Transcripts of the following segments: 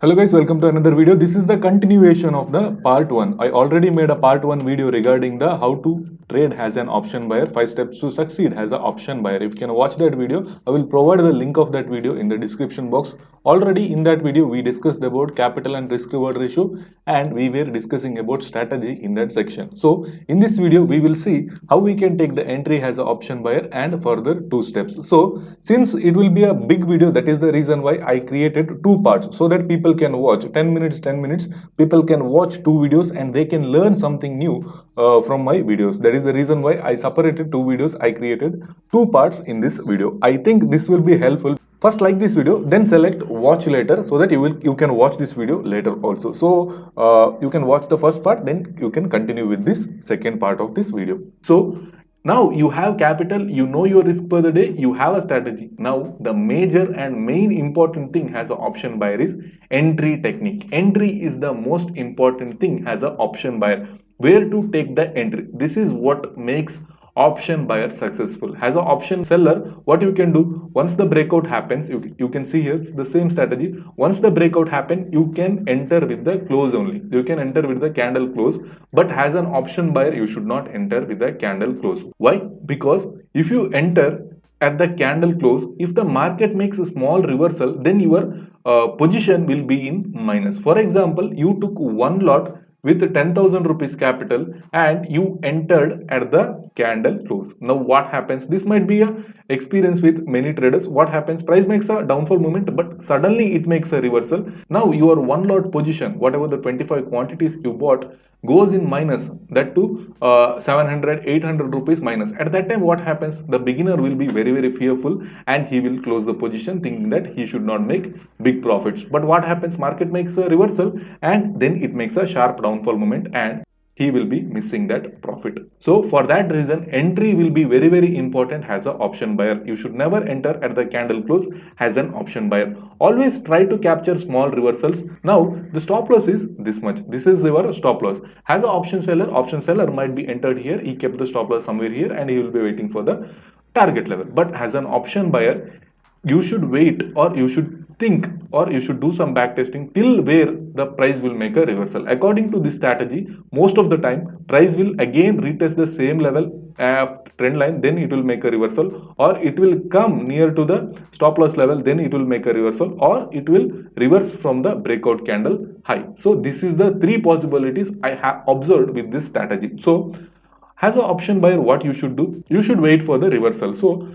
Hello guys, welcome to another video. This is the continuation of the part 1. I already made a part 1 video regarding the how to trade as an option buyer, 5 steps to succeed as an option buyer. If you can watch that video, I will provide the link of that video in the description box. Already in that video, we discussed about capital and risk reward ratio and we were discussing about strategy in that section. So in this video, we will see how we can take the entry as an option buyer and further 2 steps. So since it will be a big video, that is the reason why I created 2 parts so that people can watch 10 minutes, people can watch 2 videos and they can learn something new from my videos. That is the reason why I separated 2 videos. I created 2 parts in this video. I think this will be helpful. First like this video, then select watch later so that you can watch this video later also. So you can watch the first part, then you can continue with this second part of this video. So now you have capital, you know your risk per the day, you have a strategy. Now the major and main important thing as an option buyer is entry technique. Entry is the most important thing as an option buyer. Where to take the entry? This is what makes option buyer successful. As an option seller, what you can do, once the breakout happens, you can see here it's the same strategy. Once the breakout happens, you can enter with the close only. You can enter with the candle close, but as an option buyer, you should not enter with the candle close. Why? Because if you enter at the candle close, if the market makes a small reversal, then your position will be in minus. For example, you took one lot with 10,000 rupees capital and you entered at the candle close. Now what happens? This might be a experience with many traders. What happens? Price makes a downfall movement, but suddenly it makes a reversal. Now your one lot position, whatever the 25 quantities you bought, goes in minus, that to 700 800 rupees minus. At that time what happens? The beginner will be very fearful and he will close the position thinking that he should not make big profits. But what happens? Market makes a reversal and then it makes a sharp downfall moment and he will be missing that profit. So for that reason, entry will be very important as an option buyer. You should never enter at the candle close as an option buyer. Always try to capture small reversals. Now the stop loss is this much. This is your stop loss. As an option seller might be entered here. He kept the stop loss somewhere here and he will be waiting for the target level. But as an option buyer, you should wait or you should think or you should do some back testing till where the price will make a reversal. According to this strategy, most of the time price will again retest the same level trend line, then it will make a reversal, or it will come near to the stop loss level, then it will make a reversal, or it will reverse from the breakout candle high. So this is the 3 possibilities I have observed with this strategy. So as an option buyer, what you should do, you should wait for the reversal. So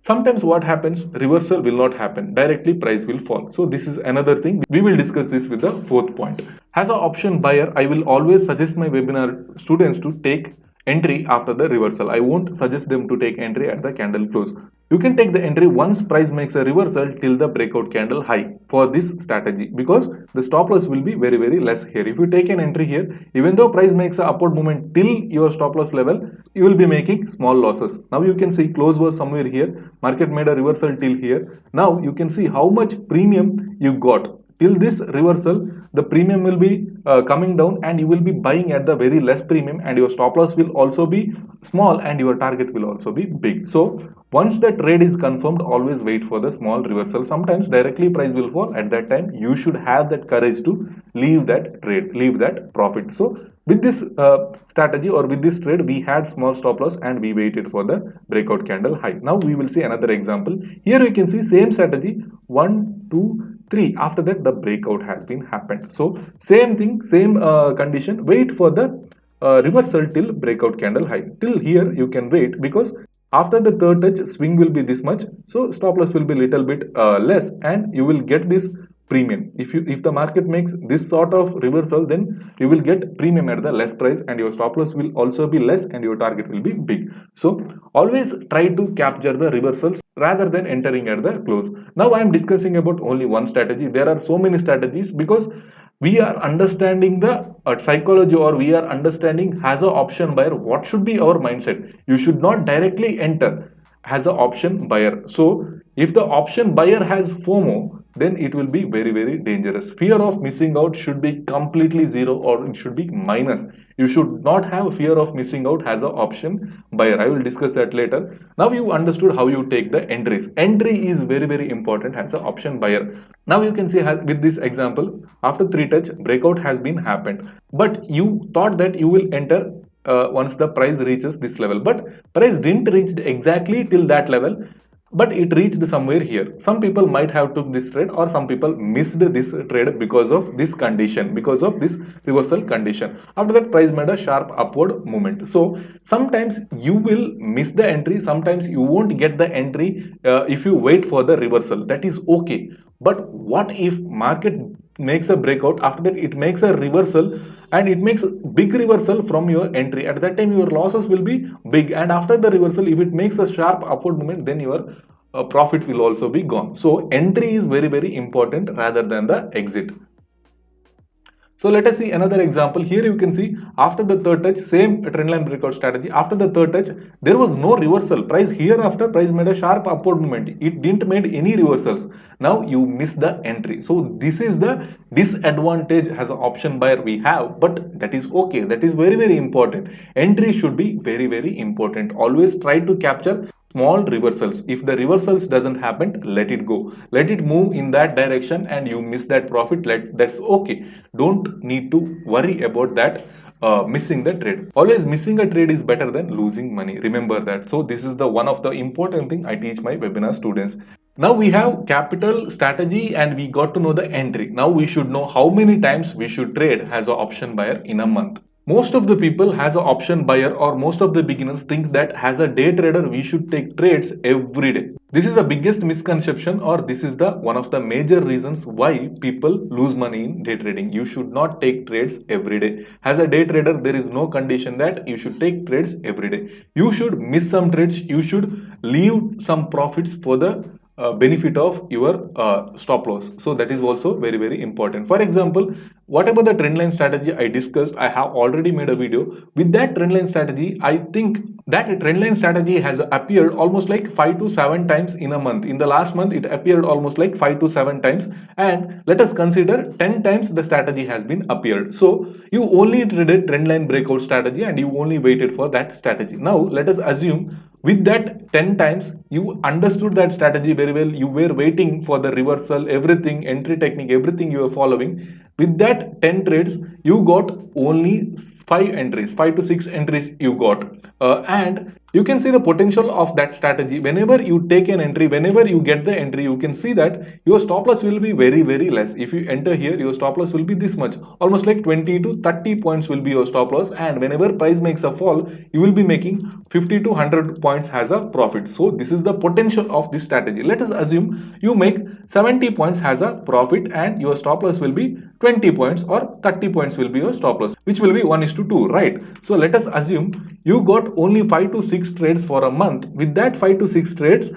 sometimes what happens, reversal will not happen, directly price will fall. So this is another thing. We will discuss this with the 4th point. As an option buyer, I will always suggest my webinar students to take entry after the reversal. I won't suggest them to take entry at the candle close. You can take the entry once price makes a reversal till the breakout candle high for this strategy, because the stop loss will be very less here. If you take an entry here, even though price makes a upward movement till your stop loss level, you will be making small losses. Now you can see close was somewhere here, market made a reversal till here. Now you can see how much premium you got. Till this reversal, the premium will be coming down and you will be buying at the very less premium, and your stop loss will also be small and your target will also be big. So once the trade is confirmed, always wait for the small reversal. Sometimes directly price will fall. At that time you should have that courage to leave that trade, leave that profit. So with this strategy or with this trade, we had small stop loss and we waited for the breakout candle high. Now we will see another example. Here you can see same strategy, 1 2 3. After that the breakout has been happened. So same thing, same condition, wait for the reversal till breakout candle high. Till here you can wait, because after the third touch swing will be this much, so stop loss will be little bit less and you will get this premium. If the market makes this sort of reversal, then you will get premium at the less price and your stop loss will also be less and your target will be big. So always try to capture the reversals rather than entering at the close. Now I am discussing about only one strategy. There are so many strategies because we are understanding the psychology, or we are understanding as an option buyer what should be our mindset. You should not directly enter as an option buyer. So if the option buyer has FOMO, then it will be very, very dangerous. Fear of missing out should be completely zero, or it should be minus. You should not have fear of missing out as an option buyer. I will discuss that later. Now you understood how you take the entries. Entry is very, very important as an option buyer. Now you can see with this example, after 3 touch, breakout has been happened. But you thought that you will enter once the price reaches this level. But price didn't reach exactly till that level, but it reached somewhere here. Some people might have took this trade, or some people missed this trade because of this condition, because of this reversal condition. After that, price made a sharp upward movement. So sometimes you will miss the entry, sometimes you won't get the entry if you wait for the reversal. That is okay. But what if market makes a breakout, after that it makes a reversal, and it makes big reversal from your entry? At that time your losses will be big, and after the reversal, if it makes a sharp upward movement, then your profit will also be gone. So entry is very, very important rather than the exit. So let us see another example. Here you can see after the third touch, same trendline breakout strategy. After the third touch, there was no reversal. Price hereafter, price made a sharp upward movement. It didn't made any reversals. Now you miss the entry. So this is the disadvantage as an option buyer we have, but that is okay. That is very, very important. Entry should be very, very important. Always try to capture small reversals. If the reversals doesn't happen, let it go, let it move in that direction, and you miss that profit, that's okay. Don't need to worry about that missing the trade. Always missing a trade is better than losing money, remember that. So this is the one of the important thing I teach my webinar students. Now we have capital strategy and we got to know the entry. Now we should know how many times we should trade as an option buyer in a month. Most of the people as an option buyer, or most of the beginners think that as a day trader we should take trades every day. This is the biggest misconception, or this is the one of the major reasons why people lose money in day trading. You should not take trades every day. As a day trader, there is no condition that you should take trades every day. You should miss some trades. You should leave some profits for the benefit of your stop loss. So that is also very, very important. For example, whatever the trendline strategy I discussed, I have already made a video. With that trendline strategy, I think that trendline strategy has appeared almost like 5 to 7 times in a month. In the last month, it appeared almost like 5 to 7 times, and let us consider 10 times the strategy has been appeared. So you only traded trendline breakout strategy and you only waited for that strategy. Now let us assume with that 10 times you understood that strategy very well, you were waiting for the reversal, everything, entry technique, everything you were following. With that 10 trades, you got only 5 entries, 5 to 6 entries you got, and you can see the potential of that strategy. Whenever you take an entry, whenever you get the entry, you can see that your stop loss will be very, very less. If you enter here, your stop loss will be this much, almost like 20 to 30 points will be your stop loss, and whenever price makes a fall, you will be making 50 to 100 points as a profit. So this is the potential of this strategy. Let us assume you make 70 points as a profit and your stop loss will be 20 points, or 30 points will be your stop loss, which will be 1:2, right? So let us assume you got only 5 to 6 trades for a month. With that 5 to 6 trades,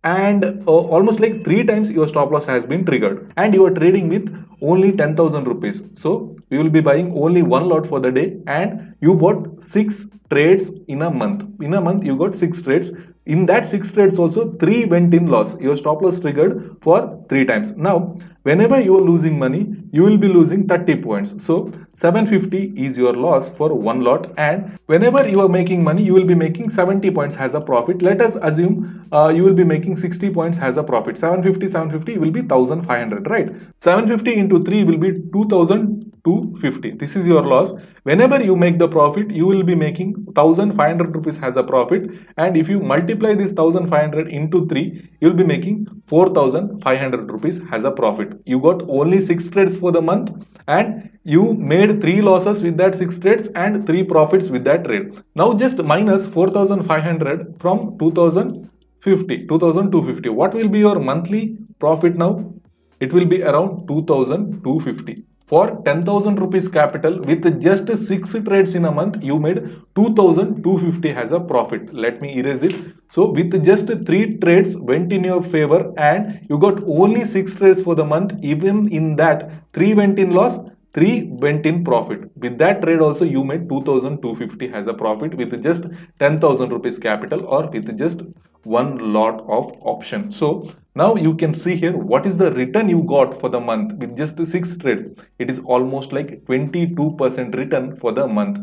and almost like 3 times your stop loss has been triggered, and you are trading with only 10,000 rupees. So you will be buying only one lot for the day, and you bought 6 trades in a month. In a month you got 6 trades. In that 6 trades also 3 went in loss. Your stop loss triggered for 3 times. Now whenever you are losing money, you will be losing 30 points. So 750 is your loss for one lot, and whenever you are making money, you will be making 70 points as a profit. Let us assume you will be making 60 points as a profit. 750 will be 1500, right? 750 into 3 will be 2250. This is your loss. Whenever you make the profit, you will be making 1500 rupees as a profit, and if you multiply this 1500 into 3, you will be making 4500 rupees as a profit. You got only 6 trades for the month, and you made 3 losses with that 6 trades and 3 profits with that trade. Now just minus 4500 from 2250. What will be your monthly profit now? It will be around 2250. For 10,000 rupees capital, with just 6 trades in a month, you made 2250 as a profit. Let me erase it. So with just 3 trades went in your favor, and you got only 6 trades for the month. Even in that, 3 went in loss, 3 went in profit. With that trade also you made 2250 as a profit with just 10,000 rupees capital, or with just one lot of option. So Now you can see here what is the return you got for the month with just the 6 trades. It is almost like 22% return for the month.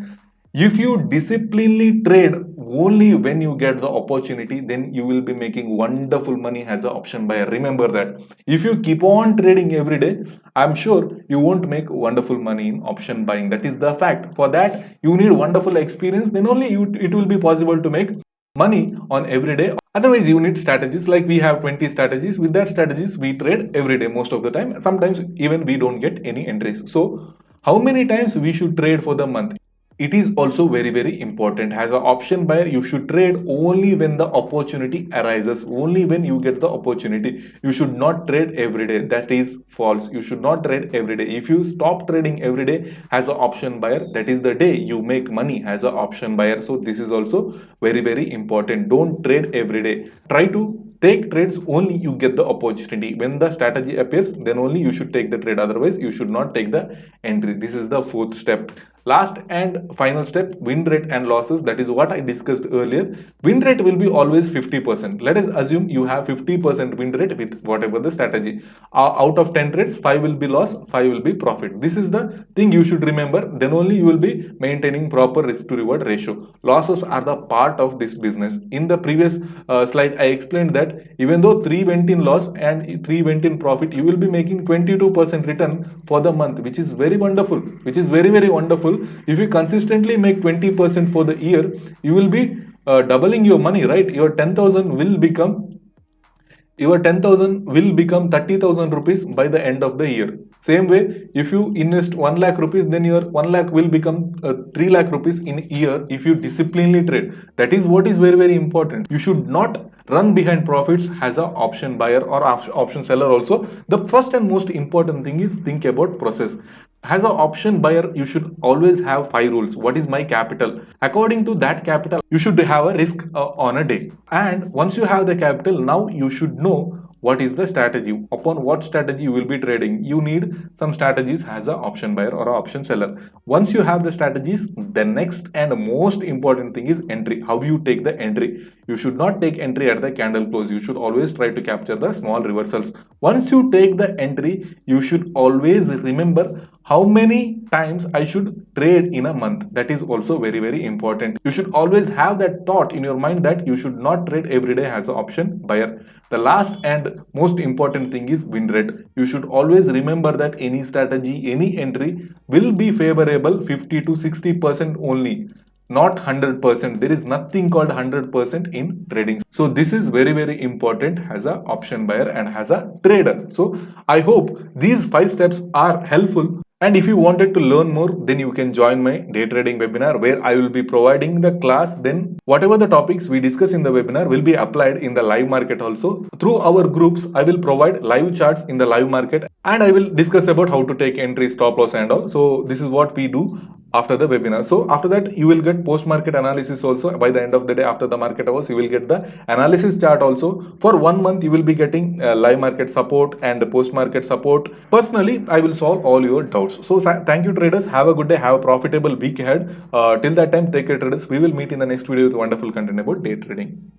If you disciplinedly trade only when you get the opportunity, then you will be making wonderful money as an option buyer. Remember that. If you keep on trading every day, I'm sure you won't make wonderful money in option buying. That is the fact. For that, you need wonderful experience. Then only it will be possible to make money on every day. Otherwise, you need strategies. Like we have 20 strategies. With that strategies, we trade every day most of the time. Sometimes even we don't get any entries. So how many times we should trade for the month? It is also very important. As an option buyer, you should trade only when the opportunity arises, only when you get the opportunity. You should not trade every day. That is false. You should not trade every day. If you stop trading every day as an option buyer, that is the day you make money as an option buyer. So this is also very important. Don't trade every day. Try to take trades only you get the opportunity. When the strategy appears, then only you should take the trade. Otherwise, you should not take the entry. This is the fourth step. Last and final step, win rate and losses. That is what I discussed earlier. Win rate will be always 50%. Let us assume you have 50% win rate with whatever the strategy. Out of 10 trades, 5 will be loss, 5 will be profit. This is the thing you should remember. Then only you will be maintaining proper risk to reward ratio. Losses are the part of this business. In the previous slide, I explained that even though 3 went in loss and 3 went in profit, you will be making 22% return for the month, which is very wonderful, which is very wonderful. If you consistently make 20% for the year, you will be doubling your money, right? Your 10,000 will become 30,000 rupees by the end of the year. Same way, if you invest 1 lakh rupees, then your 1 lakh will become 3 lakh rupees in a year if you disciplinedly trade. That is what is very important. You should not run behind profits as an option buyer or option seller also. The first and most important thing is think about process. As an option buyer, you should always have 5 rules. What is my capital? According to that capital, you should have a risk on a day. And once you have the capital, now you should know what is the strategy. Upon what strategy you will be trading. You need some strategies as an option buyer or an option seller. Once you have the strategies, the next and most important thing is entry. How you take the entry? You should not take entry at the candle close. You should always try to capture the small reversals. Once you take the entry, you should always remember how many times I should trade in a month. That is also very important. You should always have that thought in your mind that you should not trade every day as an option buyer. The last and most important thing is win rate. You should always remember that any strategy, any entry will be favorable 50 to 60% only, not 100%. There is nothing called 100% in trading. So this is very important as a option buyer and as a trader. So I hope these 5 steps are helpful. And if you wanted to learn more, then you can join my day trading webinar where I will be providing the class. Then whatever the topics we discuss in the webinar will be applied in the live market also. Through our groups, I will provide live charts in the live market and I will discuss about how to take entry, stop loss and all. So this is what we do after the webinar. So after that, you will get post market analysis also. By the end of the day, after the market hours, you will get the analysis chart also. For 1 month, you will be getting live market support and post market support. Personally, I will solve all your doubts. So thank you traders. Have a good day. Have a profitable week ahead. Till that time, take care traders. We will meet in the next video with wonderful content about day trading.